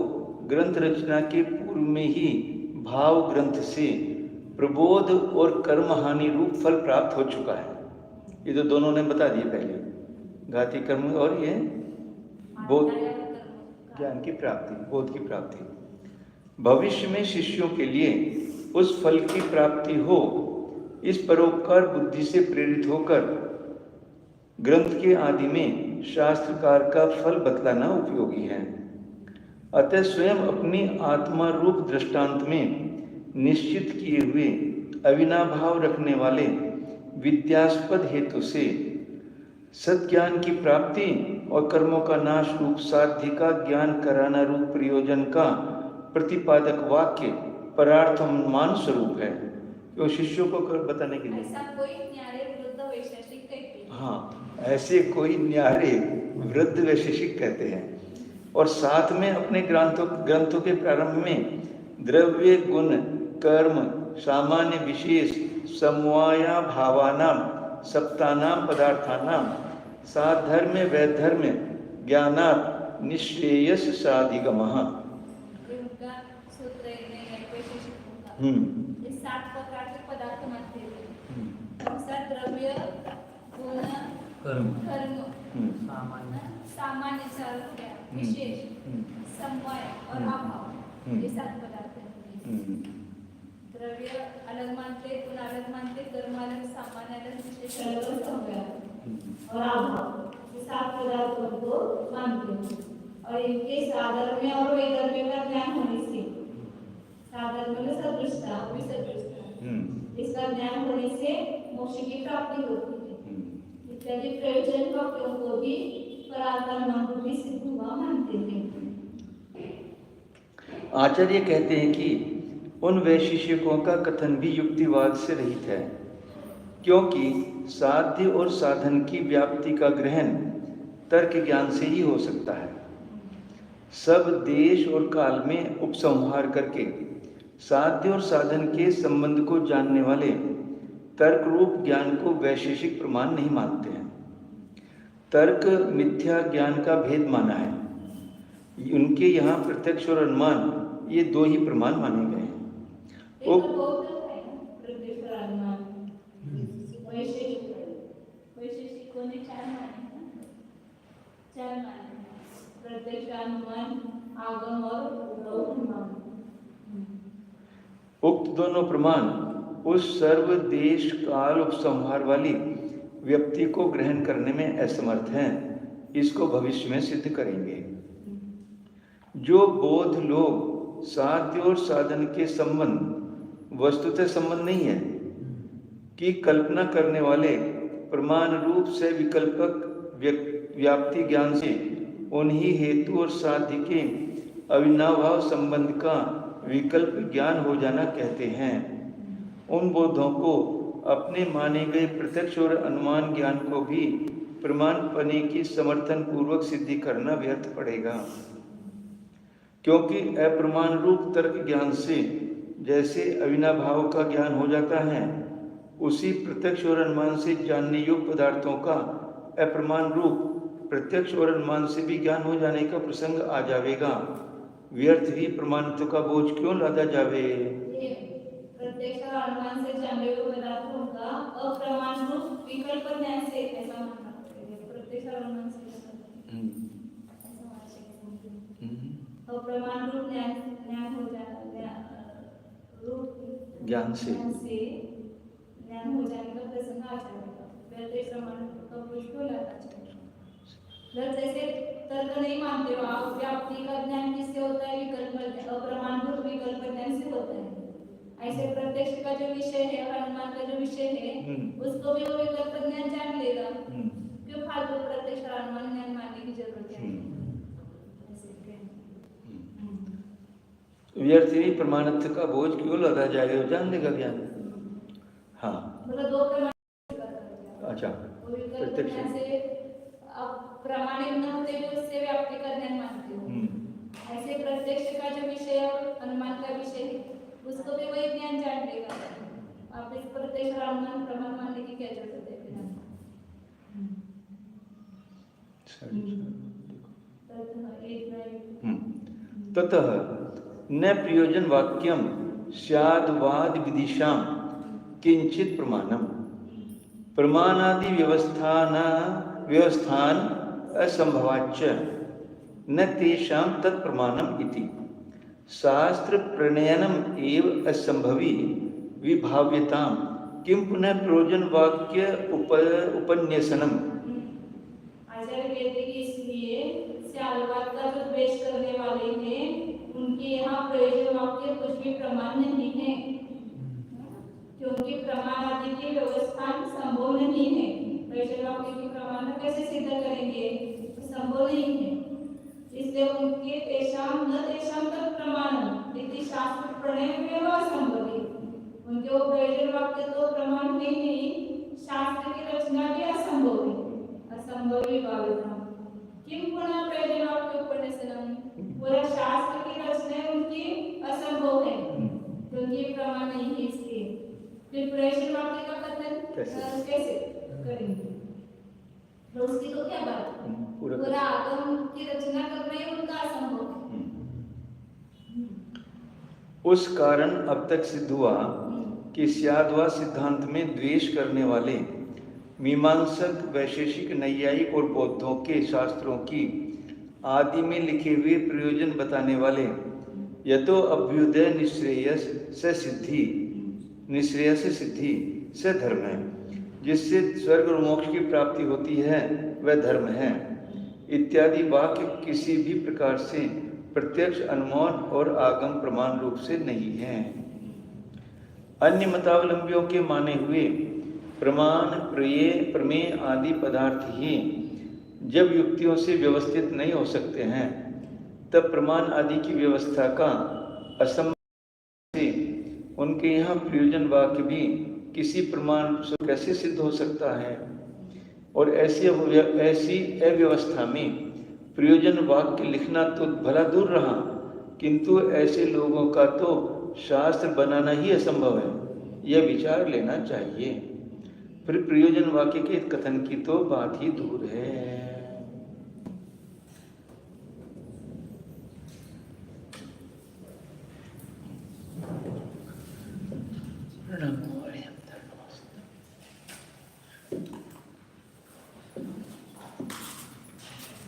ग्रंथ रचना के पूर्व में ही भाव ग्रंथ से प्रबोध और कर्म हानि रूप फल प्राप्त हो चुका है। ये तो दोनों ने बता दिए पहले, घाती कर्म और ये बोध ज्ञान की प्राप्ति, बोध की प्राप्ति। भविष्य में शिष्यों के लिए उस फल की प्राप्ति हो, इस परोपकार बुद्धि से प्रेरित होकर ग्रंथ के आदि में शास्त्रकार का फल बतलाना उपयोगी है। अतः स्वयं अपनी आत्मा रूप दृष्टांत में निश्चित किए हुए अविनाभाव रखने वाले विद्यास्पद हेतु से सत्ज्ञान की प्राप्ति और कर्मों का नाश रूप साध्य का ज्ञान कराना रूप प्रयोजन का प्रतिपादक वाक्य परार्थमान स्वरूप है, जो शिष्यों को बताने के लिए। ऐसा कोई न्यारे वृद्ध वैशेषिक कहते हैं। हाँ, ऐसे कोई न्यारे वृद्ध वैशेषिक कहते हैं। और साथ में अपने ग्रंथों के प्रारंभ में द्रव्य गुण कर्म सामान्य विशेष समवाया भावानां सप्तानां पदार्थानां साधर्म वैधर्म ज्ञानात् निश्रेयस साधिगमः। उनका सूत्र है वैशेषिकों का। ये 7 प्रकार के पदार्थ मानते हैं। कौन-सा? द्रव्य, गुण, कर्म, सामान्य चार हो गया, विशेष, समवाय और अभाव, ये 7 पदार्थ हैं। द्रव्य अलग मानते, गुण अलग मानते, कर्म अलग, सामान्य अलग, विशेष अलग और समवाय और अभाव, ये 7 पदार्थों को मानते हैं। और इनके साधर्म्य और वैधर्म्य का ज्ञान होने से, साधर्म्य में सदृशता, विसदृशता, इसका ज्ञान होने से मोक्ष की प्राप्ति होती है। इत्यादि प्रयोजन वाक्यों को भी पराक्रम सिद्ध हुआ मानते हैं। आचार्य कहते हैं कि उन वैशेषिकों का कथन भी युक्तिवाद से रहित है, क्योंकि साध्य और साधन की व्याप्ति का ग्रहण तर्क ज्ञान से ही हो सकता है। सब देश और काल में उपसंहार करके साध्य और साधन के संबंध को जानने वाले तर्क रूप ज्ञान को वैशेषिक प्रमाण नहीं मानते हैं। तर्क मिथ्या ज्ञान का भेद माना है। उनके यहाँ प्रत्यक्ष और अनुमान ये 2 ही प्रमाण माने गए हैं। वैशेषिकों ने 4 माने हैं, 4 माने हैं, प्रत्यक्ष, अनुमान, आगम और उपमान। उक्त दोनों प्रमाण उस सर्व देश काल उपसंहार वाली व्यक्ति को ग्रहण करने में असमर्थ हैं। इसको भविष्य में सिद्ध करेंगे। जो बोध लोग साध्य और साधन के संबंध वस्तुतः संबंध नहीं है कि कल्पना करने वाले प्रमाण रूप से विकल्पक व्याप्ति ज्ञान से उन्हीं हेतु और साध्य के अविनाभाव संबंध का विकल्प ज्ञान हो जाना कहते हैं, उन बोधों को अपने माने गए प्रत्यक्ष और अनुमान ज्ञान को भी प्रमाण पने की समर्थन पूर्वक सिद्धि करना व्यर्थ पड़ेगा। क्योंकि अप्रमाण रूप तर्क ज्ञान से जैसे अविनाभाव का ज्ञान हो जाता है, उसी प्रत्यक्ष और अनुमान से जानने योग्य पदार्थों का अप्रमाण रूप प्रत्यक्ष और अनुमान से भी ज्ञान हो जाने का प्रसंग आ जाएगा। व्यर्थ ही प्रमाणत्व का बोझ क्यों लादा जावे। प्रत्यक्ष और अनुमान से जाने योग्य पदार्थों का अप्रमाण रूप विकल्प ज्ञान से ऐसा मानना पड़ेगा। प्रत्यक्ष और अनुमान से अप्रमाण रूप ज्ञान हो जाएगा, रूप ज्ञान से ज्ञान हो जाने का प्रसंग आ जाएगा। प्रत्यक्ष प्रमाण का बोझ क्यों लादा जाएगा। जैसे तर्क नहीं मानते हो आप, व्याप्ति का ज्ञान किससे होता है? विकल्प, अप्रमाणभूत विकल्प ज्ञान से होता है। ऐसे प्रत्यक्ष का जो विषय है और अनुमान का जो विषय है उसको भी वो विकल्प ज्ञान जान लेगा। क्यों फालतू प्रत्यक्ष और अनुमान ज्ञान मानने की जरूरत है? व्यर्थ ही प्रमाणत्व का बोझ क्यों लदा जाएगा, जान लेगा ज्ञान। हाँ, मतलब 2 प्रमाण। अच्छा, प्रत्यक्ष प्रमाणित न होते हुए उससे व्याप्ति का ज्ञान मानते हो। ऐसे प्रत्यक्ष का जो विषय और अनुमान का विषय है उसको भी वही ज्ञान जान लेगा। आप इस प्रत्यक्ष और अनुमान प्रमाण मानने की क्या जरूरत है? ततः न प्रयोजन वाक्यम स्याद्वाद विदिशां किंचित प्रमाणम प्रमाणादि व्यवस्थान असंभवाच्च न तेषां तत्प्रमाणम इति शास्त्र प्रणयनम एव असंभवी विभाव्यतां किं पुनः प्रयोजन वाक्य उपन्यासनम। आचार्य कहते कि इसलिए स्याद्वाद का जो द्वेष करने वाले हैं उनके यहाँ प्रयोजन वाक्य कुछ भी प्रमाण नहीं है, क्योंकि प्रमाण आदि की व्यवस्था संभव नहीं है। प्रयोजन वाक्य की प्रमाण कैसे सिद्ध करेंगे? संभव नहीं है। इसलिए उनके तेषाम तत् प्रमाण इति शास्त्र प्रणयन एव असंभवी। उनके वो प्रयोजन वाक्य तो प्रमाण है नहीं, शास्त्र की रचना भी असंभव है। असंभवी भावना किम पुनः प्रयोजन वाक्य उपन्यासनम, पूरा शास्त्र की रचना उनकी असंभव है क्योंकि प्रमाण नहीं है। फिर प्रश्न वाक्य का कथन कैसे? कैसे करेंगे? तो उसकी तो क्या बात है? पूरा पूरा आगम की रचना करना ही उनका असंभव है। उस कारण अब तक सिद्ध हुआ कि स्याद्वा सिद्धांत में द्वेष करने वाले मीमांसक, वैशेषिक, नैयायिक और बौद्धों के शास्त्रों की आदि में लिखे हुए प्रयोजन बताने वाले यतो अभ्युदय निश्रेयस से सिद्धि, निश्रेयस सिद्धि से धर्म है, जिससे स्वर्ग और मोक्ष की प्राप्ति होती है वह धर्म है इत्यादि वाक्य किसी भी प्रकार से प्रत्यक्ष, अनुमान और आगम प्रमाण रूप से नहीं है। अन्य मतावलंबियों के माने हुए प्रमाण, प्रमेय आदि पदार्थ ही जब युक्तियों से व्यवस्थित नहीं हो सकते हैं तब प्रमाण आदि की व्यवस्था का असंभव से उनके यहाँ प्रयोजन वाक्य भी किसी प्रमाण से कैसे सिद्ध हो सकता है। और ऐसी अव्यवस्था में प्रयोजन वाक्य लिखना तो भला दूर रहा, किंतु ऐसे लोगों का तो शास्त्र बनाना ही असंभव है, यह विचार लेना चाहिए। फिर प्रयोजन वाक्य के कथन की तो बात ही दूर है। प्रणाम।